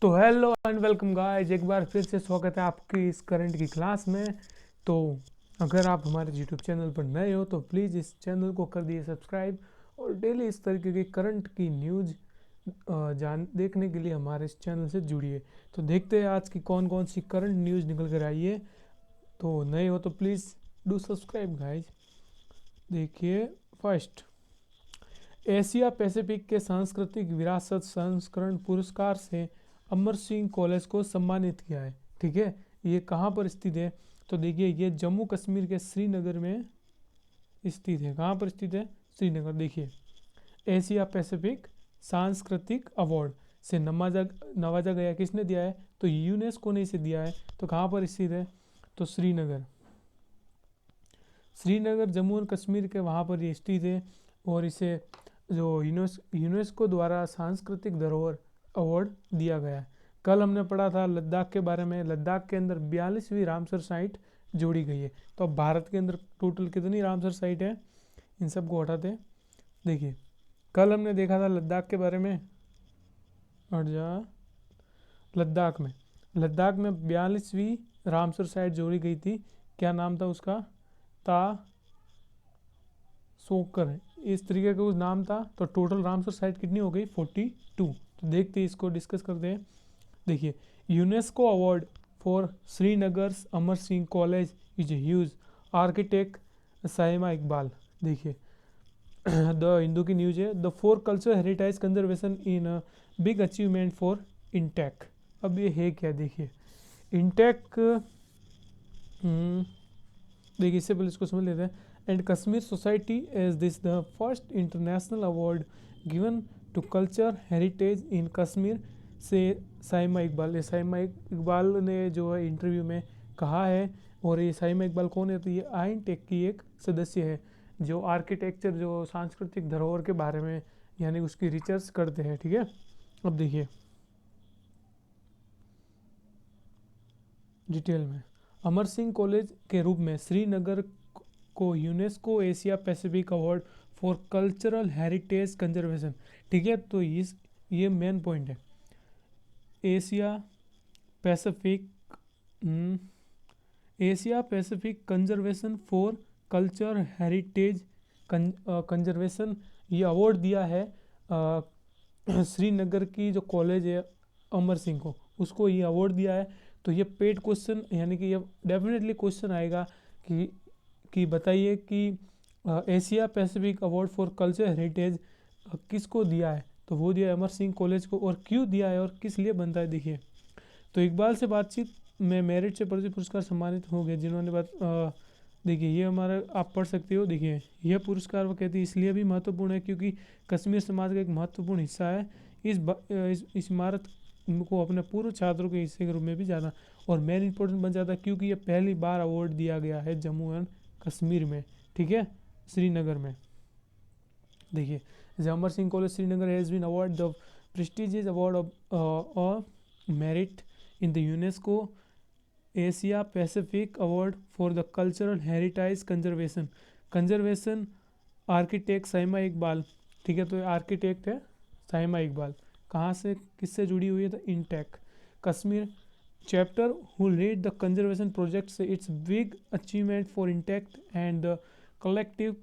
तो hello and welcome guys, एक बार फिर से स्वागत है आपकी इस करंट की क्लास में। तो अगर आप हमारे यूट्यूब चैनल पर नए हो तो प्लीज़ इस चैनल को कर दिए सब्सक्राइब और डेली इस तरीके की करंट की न्यूज़ देखने के लिए हमारे इस चैनल से जुड़िए। तो देखते हैं आज की कौन कौन सी करंट न्यूज़ निकल कर आई है। तो नए हो तो प्लीज़ डू सब्सक्राइब गाइज। देखिए, फर्स्ट, एशिया पैसिफिक के सांस्कृतिक विरासत संस्करण पुरस्कार से अमर सिंह कॉलेज को सम्मानित किया है। ठीक है, ये कहाँ पर स्थित है? तो देखिए, ये जम्मू कश्मीर के श्रीनगर में स्थित है। कहाँ पर स्थित है? श्रीनगर। देखिए, एशिया पैसिफिक सांस्कृतिक अवार्ड से नवाजा गया। किसने दिया है? तो यूनेस्को ने इसे दिया है। तो कहाँ पर स्थित है? तो श्रीनगर। श्रीनगर जम्मू और कश्मीर के वहाँ पर ये स्थित है और इसे जो यूनेस्को द्वारा सांस्कृतिक धरोहर अवार्ड दिया गया है। कल हमने पढ़ा था लद्दाख के बारे में। लद्दाख के अंदर 42वीं रामसर साइट जोड़ी गई है। तो अब भारत के अंदर टोटल कितनी रामसर साइट है? इन सब को हटाते हैं। देखिए, कल हमने देखा था लद्दाख के बारे में। हट जा। लद्दाख में 42वीं रामसर साइट जोड़ी गई थी। क्या नाम था उसका? ता सोकर, इस तरीके का कुछ नाम था। तो टोटल रामसर साइट कितनी हो गई? 42। तो देखते हैं, इसको डिस्कस करते हैं। देखिए, UNESCO award for Srinagar's Amar Singh college is huge architect Saima Iqbal. देखिए, द हिंदू की न्यूज है। The four culture heritage conservation in big achievement for INTACH. अब ये है क्या? देखिए, इंटेक, देखिए इससे पहले इसको समझ लेते हैं। And Kashmir society as this the first international award given to culture heritage in Kashmir से साइमा इकबाल। ये साइमा इकबाल ने जो है इंटरव्यू में कहा है। और ये साइमा इकबाल कौन है? तो ये आइन टेक की एक सदस्य है जो आर्किटेक्चर, जो सांस्कृतिक धरोहर के बारे में यानी उसकी रिसर्च करते हैं। ठीक है, अब देखिए डिटेल में। अमर सिंह कॉलेज के रूप में श्रीनगर को UNESCO Asia Pacific award for cultural heritage conservation. ठीक है, तो ये मेन पॉइंट है। Asia Pacific Asia Pacific conservation for culture heritage conservation, ये अवार्ड दिया है श्रीनगर की जो कॉलेज है अमर सिंह को, उसको ये अवार्ड दिया है। तो ये पेड क्वेश्चन, यानी कि ये डेफिनेटली क्वेश्चन आएगा कि बताइए कि Asia Pacific award for culture heritage किसको दिया है? तो वो दिया है अमर सिंह कॉलेज को। और क्यों दिया है और किस लिए बनता है? देखिए, तो इकबाल से बातचीत में मेरिट से प्रति पुरस्कार सम्मानित हो गए जिन्होंने देखिए, ये हमारा आप पढ़ सकते हो। देखिए, यह पुरस्कार वो कहती है इसलिए भी महत्वपूर्ण है क्योंकि कश्मीर समाज का एक महत्वपूर्ण हिस्सा है। इस इमारत को अपने पूर्व छात्रों के हिस्से के रूप में भी जाना और मेन इंपॉर्टेंट बन जाता है क्योंकि ये पहली बार अवार्ड दिया गया है जम्मू एंड कश्मीर में। ठीक है, श्रीनगर में। देखिए, Amar Singh college Srinagar has been award the prestigious award of merit in the UNESCO Asia Pacific award for the cultural heritage conservation architect Saima Iqbal. ठीक है, तो ये आर्किटेक्ट है साइमा इकबाल। कहाँ से, किससे जुड़ी हुई है? तो intake Kashmir chapter who lead the conservation project say it's big achievement for intact and the collective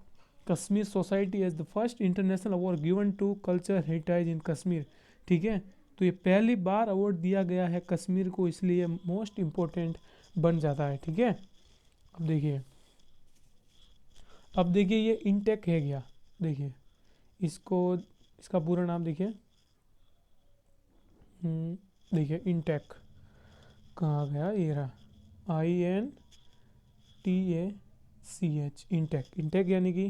Kashmir society as the first international award given to culture heritage in Kashmir। ठीक है, तो ये पहली बार अवार्ड दिया गया है कश्मीर को, इसलिए मोस्ट इम्पोर्टेंट बन जाता है। ठीक है, अब देखिए ये इंटेक है गया। देखिए इसका पूरा नाम देखिए। देखिए इंटेक कहाँ गया? ये रहा, INTACH इंटेक यानी कि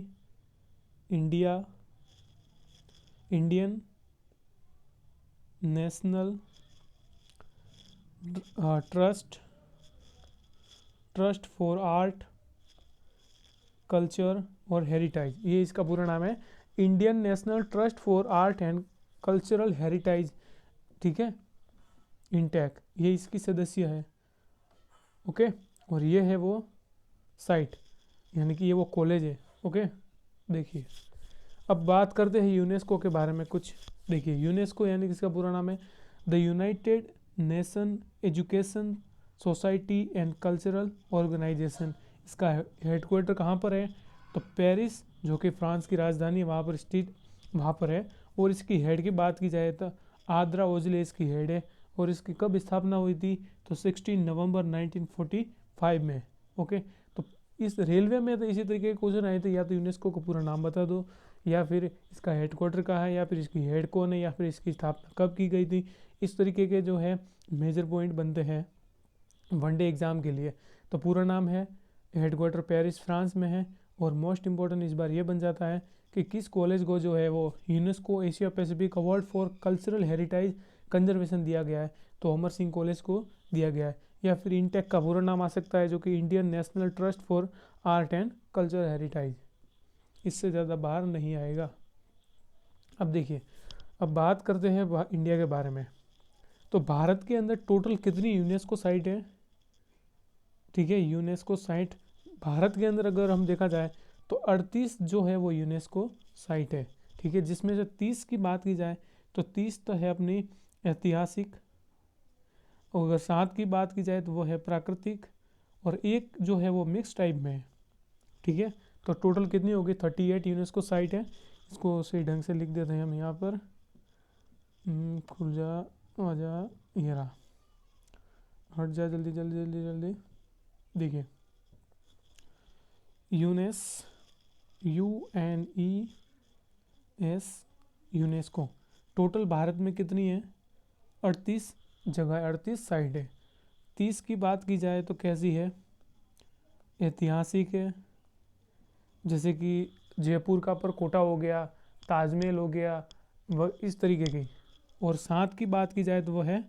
Indian national trust for art culture और हेरिटेज। ये इसका पूरा नाम है, Indian national trust for art and cultural heritage. ठीक है, इंटेक ये इसकी सदस्य है। ओके, और ये है वो साइट, यानी कि ये वो कॉलेज है। ओके, देखिए अब बात करते हैं यूनेस्को के बारे में कुछ। देखिए, यूनेस्को यानी कि इसका पूरा नाम है the United Nation Education Society and Cultural Organization. इसका हेडक्वार्टर कहाँ पर है? तो पेरिस, जो कि फ्रांस की राजधानी है, वहाँ पर स्थित वहाँ पर है। और इसकी हेड की बात की जाए तो आद्रा ओजले इसकी हेड है। और इसकी कब स्थापना हुई थी? तो 16 नवंबर 1945 में। ओके, तो इस रेलवे में तो इसी तरीके के क्वेश्चन आए थे, या तो यूनेस्को का पूरा नाम बता दो, या फिर इसका हेडक्वार्टर कहाँ है, या फिर इसकी हेड कौन है, या फिर इसकी स्थापना कब की गई थी। इस तरीके के जो है मेजर पॉइंट बनते हैं वनडे एग्ज़ाम के लिए। तो पूरा नाम है, हेडक्वार्टर पेरिस फ्रांस में है। और मोस्ट इम्पोर्टेंट इस बार ये बन जाता है कि किस कॉलेज को जो है वो UNESCO Asia Pacific award for cultural heritage conservation दिया गया है। तो अमर सिंह कॉलेज को दिया गया है। या फिर इंटेक का पूरा नाम आ सकता है, जो कि Indian national trust for art and cultural heritage. इससे ज़्यादा बाहर नहीं आएगा। अब देखिए, अब बात करते हैं इंडिया के बारे में। तो भारत के अंदर टोटल कितनी यूनेस्को साइट है? ठीक है, यूनेस्को साइट भारत के अंदर अगर हम देखा जाए तो 38 जो है वो यूनेस्को साइट है। ठीक है, जिसमें से 30 की बात की जाए तो 30 तो है अपनी ऐतिहासिक, और अगर 7 की बात की जाए तो वो है प्राकृतिक, और एक जो है वो मिक्स टाइप में है। ठीक है, तो टोटल कितनी होगी? 38 यूनेस्को साइट है। इसको सही ढंग से लिख देते हैं हम यहाँ पर। खुल जा, आ जा, ये रहा, हट जा, जल्दी जल्दी जल्दी जल्दी। देखिए, यूनेस्को टोटल भारत में कितनी है? 38 जगह, 38 साइट है। 30 की बात की जाए तो कैसी है? ऐतिहासिक है, जैसे कि जयपुर का परकोटा हो गया, ताजमहल हो गया, वह इस तरीके की। और 7 की बात की जाए तो वह है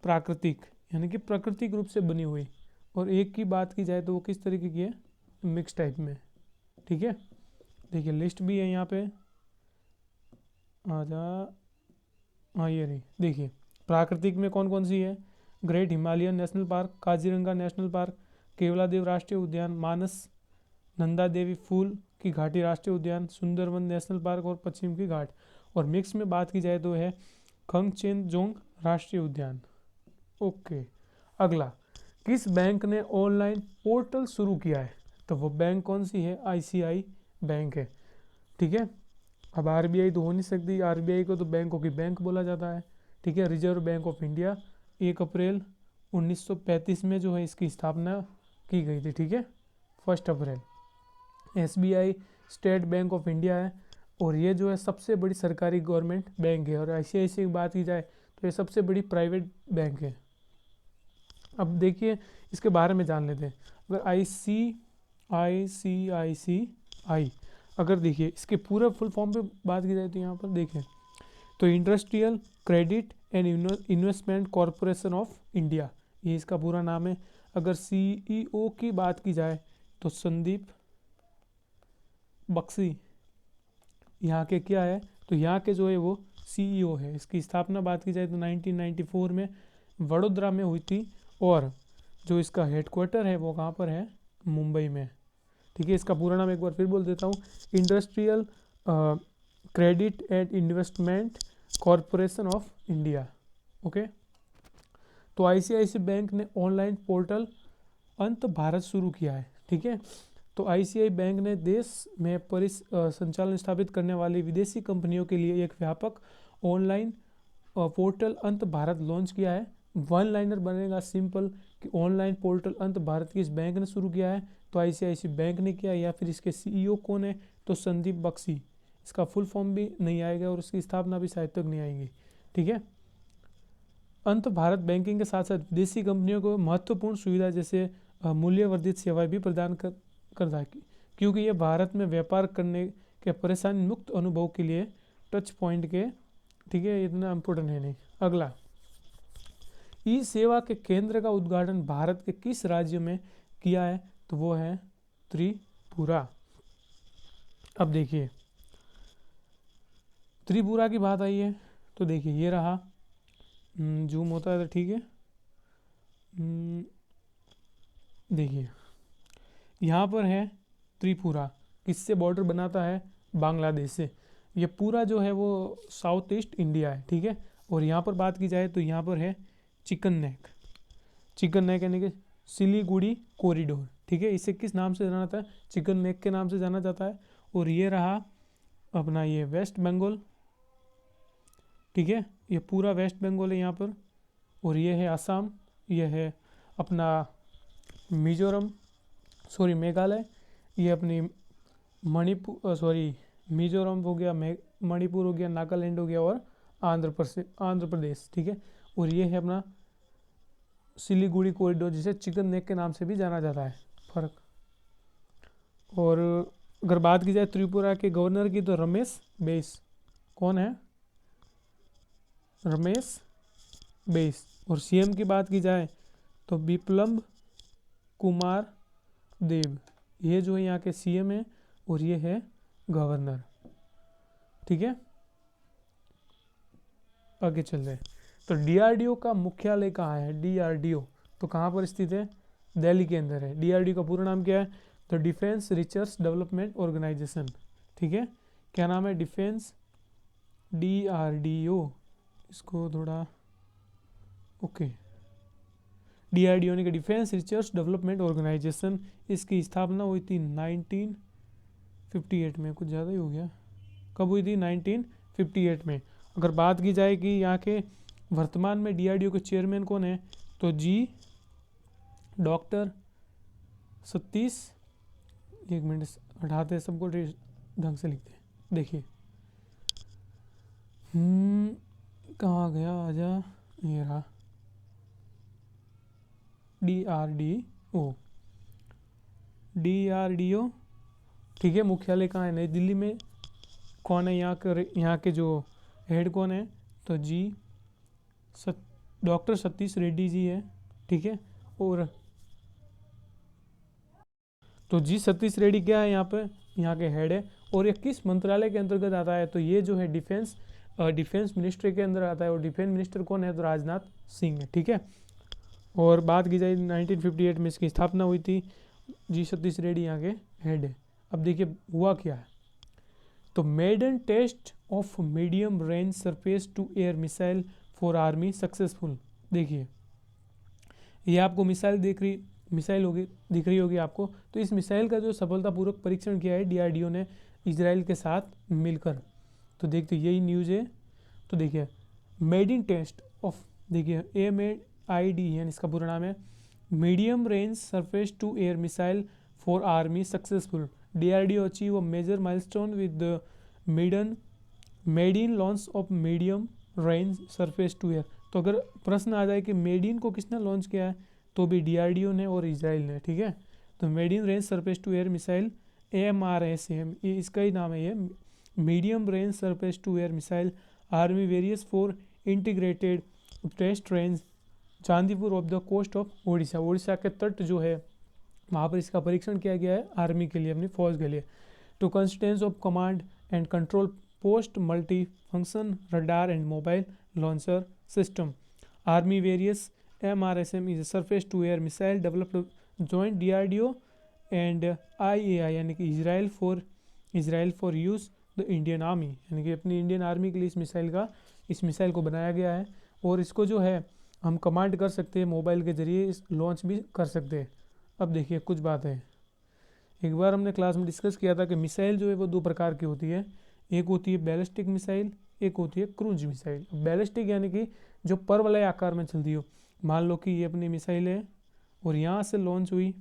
प्राकृतिक, यानी कि प्राकृतिक रूप से बनी हुई। और 1 की बात की जाए तो वो किस तरीके की है? मिक्स टाइप में। ठीक है, देखिए लिस्ट भी है यहाँ पे, आ जा, हाँ ये रही। देखिए प्राकृतिक में कौन कौन सी है? Great Himalayan national park, Kaziranga national park, Keoladeo राष्ट्रीय उद्यान, मानस, नंदा देवी फूल की घाटी राष्ट्रीय उद्यान, सुंदरवन नेशनल पार्क और पश्चिम की घाट। और मिक्स में बात की जाए तो है खंगचेनजोंग राष्ट्रीय उद्यान। ओके, अगला, किस बैंक ने ऑनलाइन पोर्टल शुरू किया है? तो वो बैंक कौन सी है? आईसीआई बैंक है। ठीक है, अब आरबीआई तो हो नहीं सकती, आरबीआई को तो बैंकों की बैंक बोला जाता है। ठीक है, रिजर्व बैंक ऑफ इंडिया 1 अप्रैल 1935 में जो है इसकी स्थापना की गई थी। ठीक है, 1 April. SBI state bank of India है, और ये जो है सबसे बड़ी सरकारी गवर्नमेंट बैंक है। और आईसीआईसीआई की बात की जाए तो ये सबसे बड़ी प्राइवेट बैंक है। अब देखिए इसके बारे में जान लेते हैं। अगर आईसीआईसीआई, अगर देखिए इसके पूरे फुल फॉर्म पे बात की जाए तो यहाँ पर देखें तो industrial credit and investment corporation of India, ये इसका पूरा नाम है। अगर सीईओ की बात की जाए तो संदीप बख्शी यहाँ के क्या है? तो यहाँ के जो है वो सीईओ है। इसकी स्थापना बात की जाए तो 1994 में वडोदरा में हुई थी, और जो इसका हेडक्वार्टर है वो कहाँ पर है? मुंबई में। ठीक है, इसका पूरा नाम एक बार फिर बोल देता हूँ, industrial credit and investment corporation of India. Okay, तो आईसीआईसीआई बैंक ने ऑनलाइन पोर्टल अंत भारत शुरू किया है। ठीक है, तो आईसीआई बैंक ने देश में संचालन स्थापित करने वाली विदेशी कंपनियों के लिए एक व्यापक ऑनलाइन पोर्टल अंत भारत लॉन्च किया है। वन लाइनर बनेगा सिंपल कि ऑनलाइन पोर्टल अंत भारत किस बैंक ने शुरू किया है? तो आईसीआईसीआई बैंक ने किया। या फिर इसके सीईओ कौन है? तो संदीप बख्शी। इसका फुल फॉर्म भी नहीं आएगा और उसकी स्थापना भी शायद तक नहीं आएगी। ठीक है, अंत भारत बैंकिंग के साथ साथ विदेशी कंपनियों को महत्वपूर्ण सुविधा जैसे मूल्यवर्धित सेवाएं भी प्रदान करता है, क्योंकि ये भारत में व्यापार करने के परेशानी मुक्त अनुभव के लिए टच पॉइंट के। ठीक है, इतना इम्पोर्टेंट है नहीं। अगला, ई सेवा के केंद्र का उद्घाटन भारत के किस राज्य में किया है? तो वो है त्रिपुरा। अब देखिए त्रिपुरा की बात आई है तो देखिए ये रहा, जूम होता है तो ठीक है। देखिए यहाँ पर है त्रिपुरा, किससे बॉर्डर बनाता है? बांग्लादेश से। ये पूरा जो है वो साउथ ईस्ट इंडिया है। ठीक है, और यहाँ पर बात की जाए तो यहाँ पर है चिकन नेक यानी कि सिलीगुड़ी कॉरिडोर, ठीक है। इसे किस नाम से जाना जाता है? चिकन नेक के नाम से जाना जाता है। और ये रहा अपना ये वेस्ट बंगाल, ठीक है, ये पूरा वेस्ट बंगाल है यहाँ पर। और ये है असम, ये है अपना मिजोरम, सॉरी मेघालय, ये अपनी मिजोरम हो गया, मणिपुर हो गया, नागालैंड हो गया, और आंध्र प्रदेश, ठीक है। और ये है अपना सिलीगुड़ी कॉरिडोर, जिसे चिकन नेक के नाम से भी जाना जाता है। फर्क। और अगर बात की जाए त्रिपुरा के गवर्नर की, तो रमेश बैस, कौन है? रमेश बैस। और सीएम की बात की जाए तो बिप्लब कुमार देव, ये जो है यहाँ के सीएम है, और ये है गवर्नर, ठीक है। आगे चलते हैं। तो डीआरडीओ का मुख्यालय कहाँ है? डीआरडीओ तो कहाँ पर स्थित है? दिल्ली के अंदर है। डीआरडीओ का पूरा नाम क्या है? तो डिफेंस रिसर्च डेवलपमेंट ऑर्गेनाइजेशन, ठीक है। क्या नाम है? डिफेंस, डीआरडीओ, इसको थोड़ा ओके, डीआरडीओ ने डिफेंस रिसर्च डेवलपमेंट ऑर्गेनाइजेशन, इसकी स्थापना हुई थी 1958 में, कुछ ज़्यादा ही हो गया। कब हुई थी? 1958 में। अगर बात की जाए कि यहाँ के वर्तमान में डीआरडीओ के चेयरमैन कौन है, तो डॉक्टर सतीश, एक मिनट हटाते हैं सबको, ढंग से लिखते हैं। देखिए कहाँ गया, आजा, ये रहा डीआरडीओ, ठीक है। मुख्यालय कहाँ है? नई दिल्ली में। कौन है यहाँ के जो हेड कौन है? तो डॉक्टर सतीश रेड्डी जी है, ठीक है। और तो सतीश रेड्डी क्या है यहाँ पे? यहाँ के हेड है। और ये किस मंत्रालय के अंतर्गत आता है? तो ये जो है डिफेंस मिनिस्ट्री के अंदर आता है। और डिफेंस मिनिस्टर कौन है? तो राजनाथ सिंह है, ठीक है। और बात की जाए 1958 में इसकी स्थापना हुई थी। सतीश रेड्डी यहाँ के हेड है। अब देखिए हुआ क्या है। तो maiden test of medium range surface to air missile for army successful. देखिए ये आपको मिसाइल दिख रही होगी आपको। तो इस मिसाइल का जो सफलतापूर्वक परीक्षण किया है डीआरडीओ ने इजराइल के साथ मिलकर। तो देखते यही न्यूज़ है। तो देखिए मेडिन टेस्ट ऑफ, देखिए MAID यानी इसका पूरा नाम है medium range surface to air missile for army successful. DRDO achieve a major milestone with the maiden launch of medium range surface to air. तो अगर प्रश्न आ जाए कि मेडिन को किसने लॉन्च किया है, तो भी DRDO ने और इजराइल ने, ठीक है। तो maiden range surface to air missile AMRSAM, ये इसका ही नाम है, ये medium range surface to air missile army various for integrated test range Chandipur off the coast of Odisha. Odisha के तट जो है वहाँ पर इसका परीक्षण किया गया है आर्मी के लिए, अपनी फौज के लिए। To consistence of command and control post multi function radar and mobile launcher system army various MRSM is surface to air missile developed joint DRDO and IAI यानी कि Israel for use the Indian army, यानी कि अपनी Indian army के लिए इस missile को बनाया गया है। और इसको जो है हम कमांड कर सकते हैं मोबाइल के ज़रिए, इस लॉन्च भी कर सकते हैं। अब देखिए कुछ बात है, एक बार हमने क्लास में डिस्कस किया था कि मिसाइल जो है वो दो प्रकार की होती है। एक होती है बैलिस्टिक मिसाइल, एक होती है क्रूज मिसाइल। बैलिस्टिक यानी कि जो परवलय आकार में चलती हो। मान लो कि ये अपनी मिसाइल है और यहाँ से लॉन्च हुई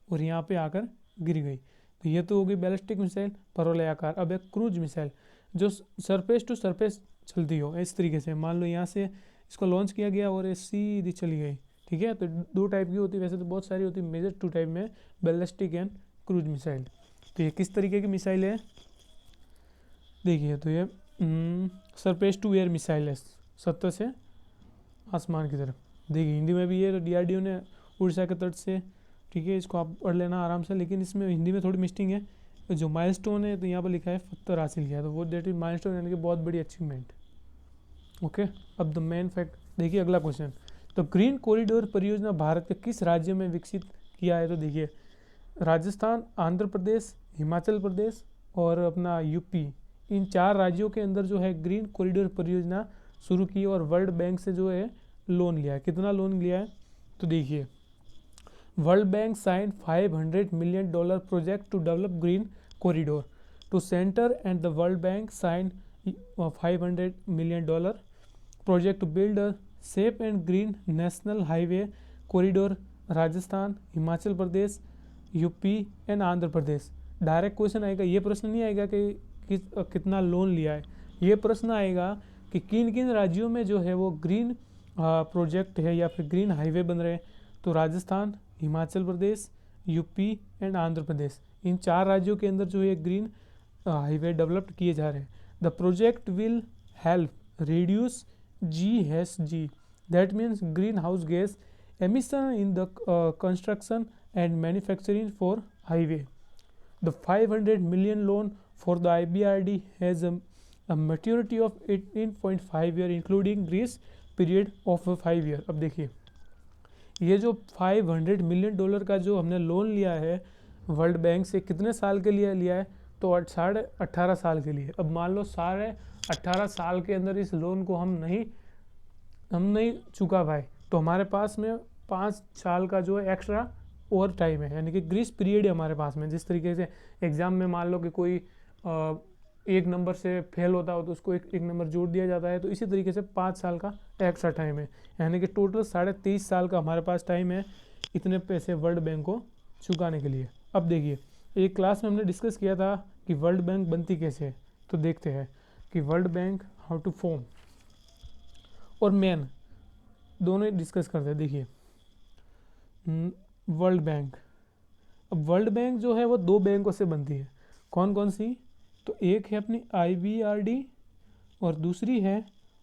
और यहाँ पे आकर गिर गई, तो ये तो होगी बैलिस्टिक मिसाइल परवलय आकार। अब एक क्रूज मिसाइल जो सरफेस टू सरफेस चलती हो, इस तरीके से मान लो यहाँ से इसको लॉन्च किया गया और ये सीधी चली गई, ठीक है। तो दो टाइप की होती है, वैसे तो बहुत सारी होती है, मेजर टू टाइप में बैलिस्टिक एंड क्रूज मिसाइल। तो ये किस तरीके की मिसाइल है? देखिए तो ये सरफेस टू एयर मिसाइल है, सतह से आसमान की तरफ। देखिए हिंदी में भी ये DRDO ने उड़ीसा के तट से, ठीक है, इसको आप पढ़ लेना आराम से। लेकिन इसमें हिंदी में थोड़ी मिस्टेक है, जो माइलस्टोन है तो यहाँ पर लिखा है फतह हासिल किया, तो वो दैट इज माइलस्टोन यानी कि बहुत बड़ी अचीवमेंट। ओके, अब द मेन फैक्ट देखिए अगला क्वेश्चन। तो ग्रीन कॉरिडोर परियोजना भारत के किस राज्य में विकसित किया है? तो देखिए राजस्थान, आंध्र प्रदेश, हिमाचल प्रदेश और अपना UP, इन 4 राज्यों के अंदर जो है ग्रीन कॉरिडोर परियोजना शुरू की और वर्ल्ड बैंक से जो है लोन लिया है। कितना लोन लिया है तो देखिए, World Bank sign $500 million project to develop green corridor to center and the World Bank sign $500 million project to build a safe and green national highway corridor Rajasthan, Himachal Pradesh, UP and Andhra Pradesh. Direct question आएगा, ये प्रश्न नहीं आएगा कि कितना loan लिया है, ये प्रश्न आएगा कि किन किन राज्यों में जो है वो ग्रीन प्रोजेक्ट है या फिर ग्रीन हाईवे बन रहे हैं। तो राजस्थान, हिमाचल प्रदेश, यूपी एंड आंध्र प्रदेश, इन 4 राज्यों के अंदर जो है ग्रीन हाईवे डेवलप्ड किए जा रहे हैं। The project will help reduce GHG, that means green house gas emission in the construction and manufacturing for highway. The $500 million loan for the IBRD has a maturity of 18.5 year including grace period of 5 year। अब देखिए, ये जो $500 million का जो हमने loan लिया है world bank से, कितने साल के लिए लिया है तो 18.5 साल के लिए। अब मान लो 18.5 साल के अंदर इस लोन को हम नहीं चुका पाए तो हमारे पास में 5 साल का जो है एक्स्ट्रा और टाइम है, यानी कि ग्रीस पीरियड है हमारे पास में। जिस तरीके से एग्ज़ाम में मान लो कि कोई 1 नंबर से फेल होता हो तो उसको एक नंबर जोड़ दिया जाता है, तो इसी तरीके से 5 साल का एक्स्ट्रा टाइम है, यानी कि टोटल 23.5 साल का हमारे पास टाइम है इतने पैसे वर्ल्ड बैंक को चुकाने के लिए। अब देखिए, एक क्लास में हमने डिस्कस किया था कि वर्ल्ड बैंक बनती कैसे है, तो देखते हैं कि World Bank how to form और मेन दोनों डिस्कस करते हैं। देखिए, वर्ल्ड बैंक, अब वर्ल्ड बैंक जो है वो 2 बैंकों से बनती है। कौन कौन सी? तो एक है अपनी IBRD और दूसरी है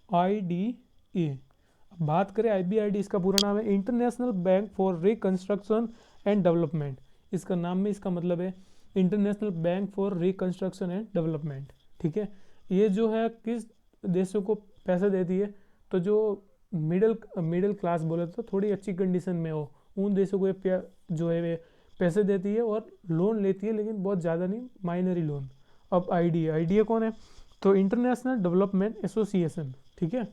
IDA। अब बात करें IBRD, इसका पूरा नाम है international bank for reconstruction and development. इसका नाम में इसका मतलब है international bank for reconstruction and development. ठीक है, ये जो है किस देशों को पैसा देती है, तो जो मिडिल क्लास बोले तो थोड़ी अच्छी कंडीशन में हो उन देशों को जो है वे पैसे देती है और लोन लेती है, लेकिन बहुत ज़्यादा नहीं, माइनरी लोन। अब IDA कौन है? तो इंटरनेशनल डेवलपमेंट एसोसिएशन। ठीक है,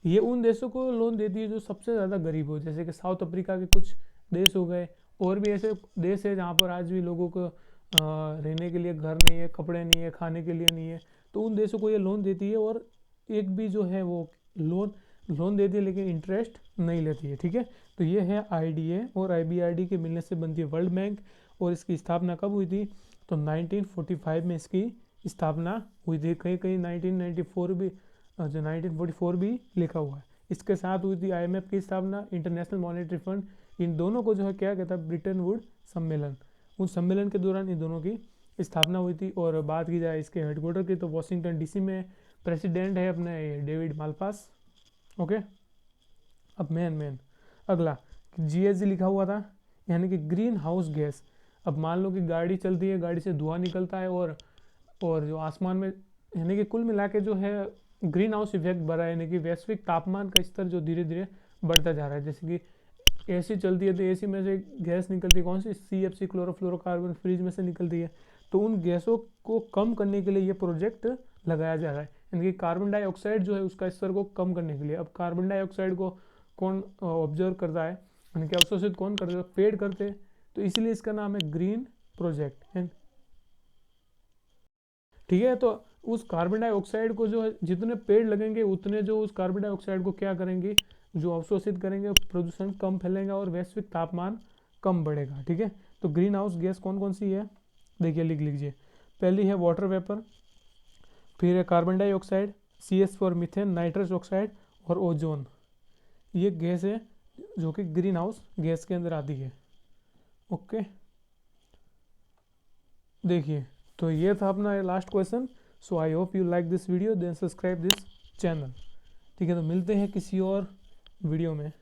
ये उन देशों को लोन देती है जो सबसे ज़्यादा गरीब हो, जैसे कि साउथ अफ्रीका के कुछ देश हो गए, और भी ऐसे देश है जहाँ पर आज भी लोगों को रहने के लिए घर नहीं है, कपड़े नहीं है, खाने के लिए नहीं है, तो उन देशों को ये लोन देती है और एक भी जो है वो लोन देती है लेकिन इंटरेस्ट नहीं लेती है। ठीक है, तो ये है IDA और IBRD के मिलने से बनती है वर्ल्ड बैंक। और इसकी स्थापना कब हुई थी? तो 1945 में इसकी स्थापना हुई थी। कहीं कहीं 1994 भी, जो 1944 भी लिखा हुआ है। इसके साथ हुई थी IMF की स्थापना, इंटरनेशनल मॉनेटरी फंड। इन दोनों को जो है क्या कहता है? ब्रिटेन वुड सम्मेलन। उस सम्मेलन के दौरान इन दोनों की स्थापना हुई थी। और बात की जाए इसके हेडक्वार्टर की तो वॉशिंगटन DC में। प्रेसिडेंट है अपने डेविड मालपास। ओके, अब मेन अगला GHG लिखा हुआ था, यानी कि ग्रीन हाउस गैस। अब मान लो कि गाड़ी चलती है, गाड़ी से धुआं निकलता है और जो आसमान में, यानी कि कुल मिला के जो है ग्रीन हाउस इफेक्ट बढ़ा है, यानी कि वैश्विक तापमान का स्तर जो धीरे धीरे बढ़ता जा रहा है। जैसे कि AC चलती है तो AC में से गैस निकलती है, कौन सी? CFC क्लोरोफ्लोरोकार्बन, फ्रिज में से निकलती है। तो उन गैसों को कम करने के लिए ये प्रोजेक्ट लगाया जा रहा है, यानी कि कार्बन डाइऑक्साइड जो है उसका स्तर को कम करने के लिए। अब कार्बन डाइऑक्साइड को कौन ऑब्जर्व करता है, यानी कि अवशोषित कौन करते हैं? पेड़ करते हैं, तो इसीलिए इसका नाम है ग्रीन प्रोजेक्ट है। ठीक है, तो उस कार्बन डाइऑक्साइड को जो है जितने पेड़ लगेंगे उतने जो उस कार्बन डाइऑक्साइड को क्या करेंगे? जो अवशोषित करेंगे, प्रदूषण कम फैलेगा और वैश्विक तापमान कम बढ़ेगा। ठीक है, तो ग्रीन हाउस गैस कौन कौन सी है? देखिए, लिख लीजिए। पहली है वाटर वेपर, फिर है carbon dioxide, CS for methane, nitrous oxide और ओजोन। ये गैस है जो कि ग्रीन हाउस गैस के अंदर आती है। ओके, देखिए, तो ये था अपना last question. So I hope you like this video, then subscribe this channel. ठीक है, तो मिलते हैं किसी और वीडियो में।